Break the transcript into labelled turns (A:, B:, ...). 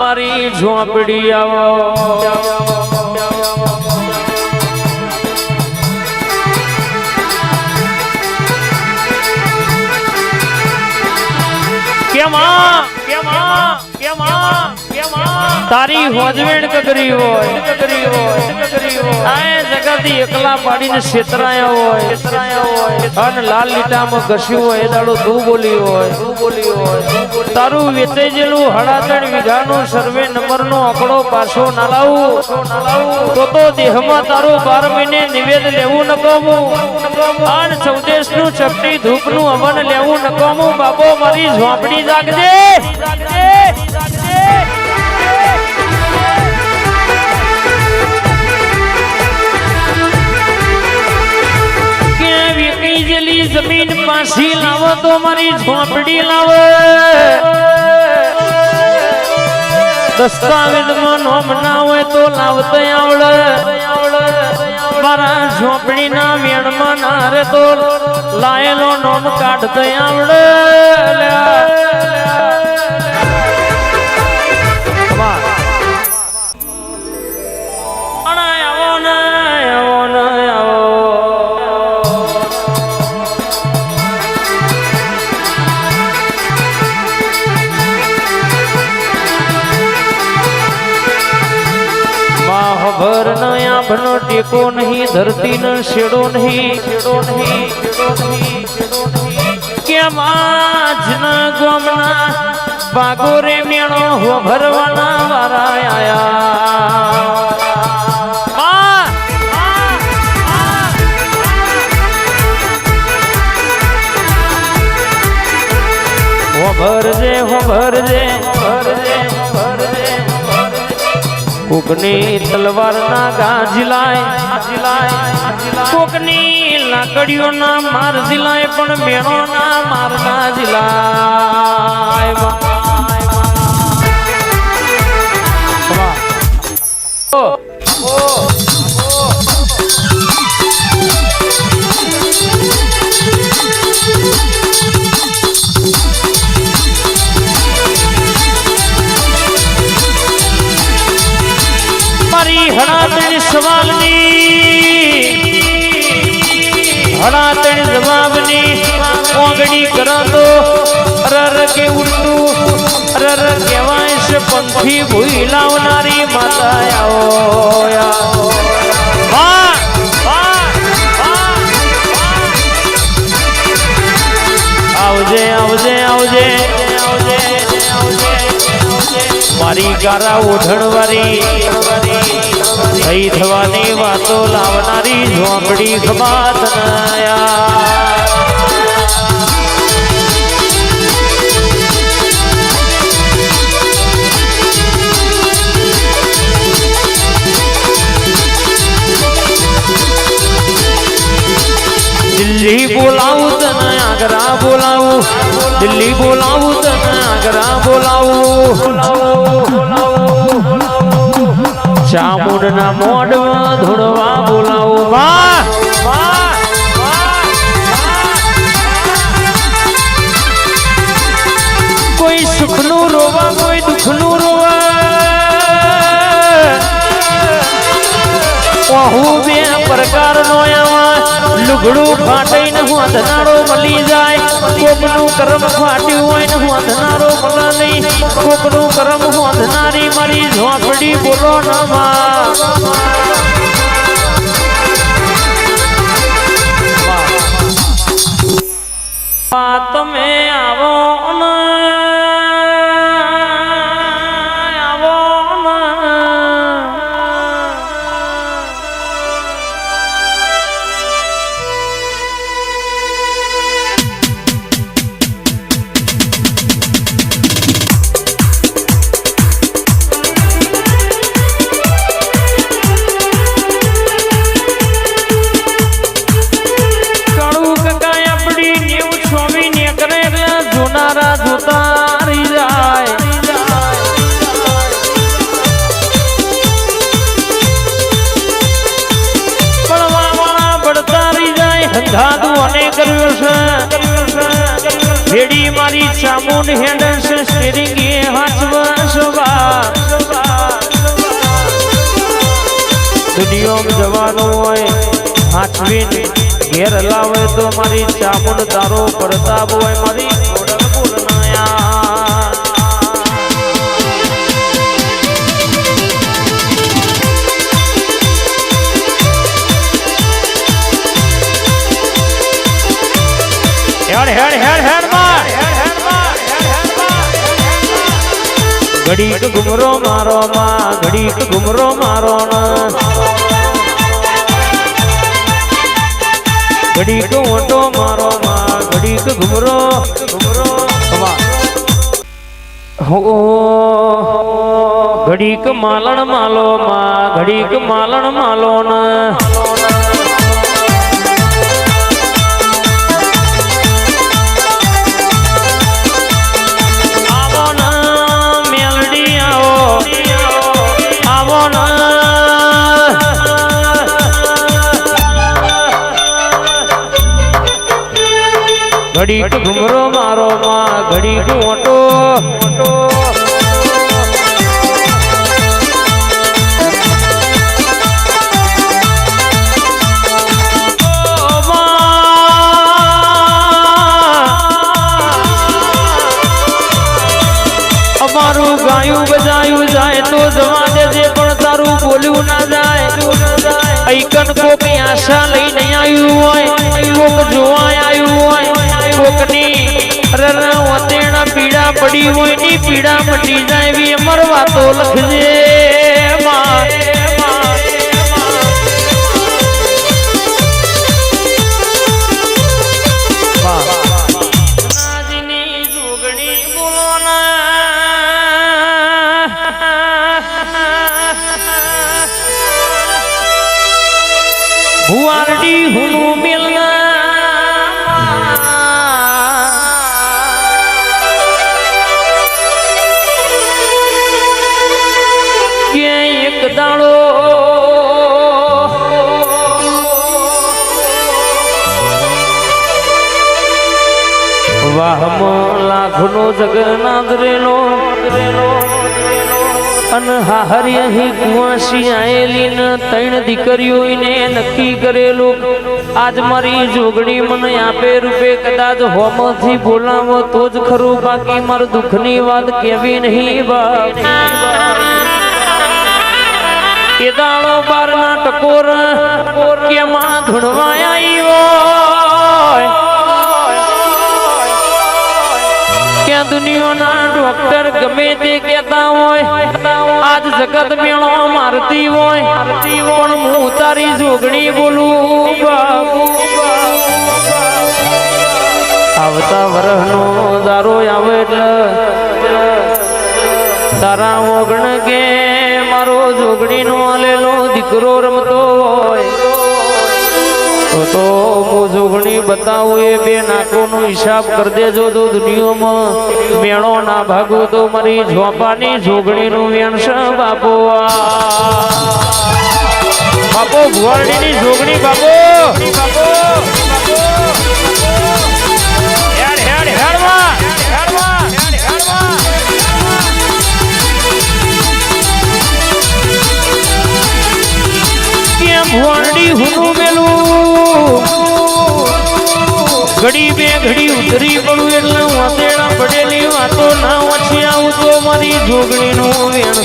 A: મારી ઝોપડી આવો કેમાં કેમાં કેમાં કેમાં તારી હોજવેણ કગરી હોય આય જગતી એકલા પાડીને છેતરાયા હોય અન લાલ લીટામાં ઘસ્યું હોય એ દાડો તું બોલી હોય તારું વેચેજેલું હડાતણ વીઘાનો સર્વે નંબરનો આંકડો પાછો ના લાવું તો દેહમાં તારું 12 મહિને નિવેદ લેવું નકોમું આન ચૌદેશનું ચપટી ધૂપનું હવન લેવું નકોમું બાપો મારી ઝોપડી જાગજે જમીન પાછી લાવો તો મારી ઝોપડી લાવો દસ્તાવેજમાં નોમ ના હોય તો લાવતો આવડે મારા ઝોપડી ના વેણમાં ના રે તો લાયેલો નોમ કાઢતો આવડે ભર નયા ભનો ટેકો નહીં ધરતી ન છેડો નહીં કેમ આજના ગોમના બાગોરે મેણો હો ભરવાના વારા આયા હો ભરજે કોકની તલવાર ના ગાજલાય કોકની લાકડીઓ ના માર દિલાય પણ મેણો ના માર ગાજલાય હડાતણી સવાલની હડાતણી જવાબની ઓગણી કરો તો અરર કે ઉડતું અરર કહેવાય છે પંથી ભૂઈ લાવનારી માતા આવો આવજે આવજે આવજે મારી ગારા ઓઢણવારી થઈ થવાની વાતો લાવનારી ઝોપડી ખબાત દિલ્હી બોલાવું તને આગ્રા બોલાવું દિલ્હી બોલાવું તને આગ્રા બોલાવું ચામુંડના મોઢમાં ધોળવા બોલાવું કોઈ સુખનું રોવા કોઈ દુઃખનું રોવા હું બે પ્રકારનો લુગડું ફાટી ને હું અંધનારો મળી જાય કોકનું કર્મ ફાટ્યું હોય ને હું અંધનારો મળે નહીં કોકનું કર્મ હું અંધનારી મારી ઝોપડી બોલો તમે આવો ધંધાતું અને કર્યું છે વેડી મારી ચામુંડ હેડસ સ્ટીરિંગ એ હાચવા દુનિયામાં જવાનું હોય હાચવીને ઘેર લાવે તો મારી ચામુંડ તારો પ્રતાપ હોય મારી ગોડલ બોલનાયા હેડ હેડ હેડ હેડ માં ઘડીક ઘુમરો મારો માં ઘડીક ઘુમરો મારો ના ઘડીક ઓટો મારો માં ઘડીક ઘુમરો ઘુમરો હો ઘડીક માલણ માલો માં ઘડીક માલણ માલો ના ઘડીક ઘુમરો મારો માં ઘડીક ઓટો અમારું ગાયું બજાયું જાય તો જવા દેજે પણ તારું બોલ્યું ના જાય ઐકન કોકની આશા લઈને આવ્યું હોય કોક જોવા આવ્યું હોય કોકની વતેણા પીડા પડી હોય ની પીડા મટી જાય એવી અમર વાતો લખજે ભુવારડી હુનું મિલના કે એક દાડો વાહમો લાખનો જગન્નાથ રેલો અન હાહરી અહીં કુવાસી આયેલી ન ત્રણ દીકરીઓને નક્કી કરેલું આજ મારી જોગણી મને આપે રૂપે કદાચ હોમથી બોલાવો તો જ ખરું બાકી મારું દુઃખની વાત કેવી નહીં બાપ એ દાડો બારના ટકોર કેમાં ધૂણવાય આવ્યો ક્યાં દુનિયાના ડોક્ટર ગમે તે કહેતા હોય આજ જગત મેળો મારતી હોય પણ હું તારી જોગણી બોલું આવતા વરહનો દારો આવે એટલે તારા ઓગણ કે મારો જોગણીનો આલેલો દીકરો રમતો હોય તો હું જોગણી બતાવું એ બે નાકોનો હિસાબ કરી દેજો તો દુનિયામાં મેળો ના ભાગો તો મારી ઝોપાની જોગણીનું વેણસ બાપો બાપો ભુવાડીની જોગણી બાપો હેડ હેડ હેડવા કેમ ભુવાડી હુનું મેલું ઘડી બે ઘડી ઉતરી પડું એટલે વાતેડા પડેલી વાતો ના વાંચી આવું તો મારી જોગણીનું વેણ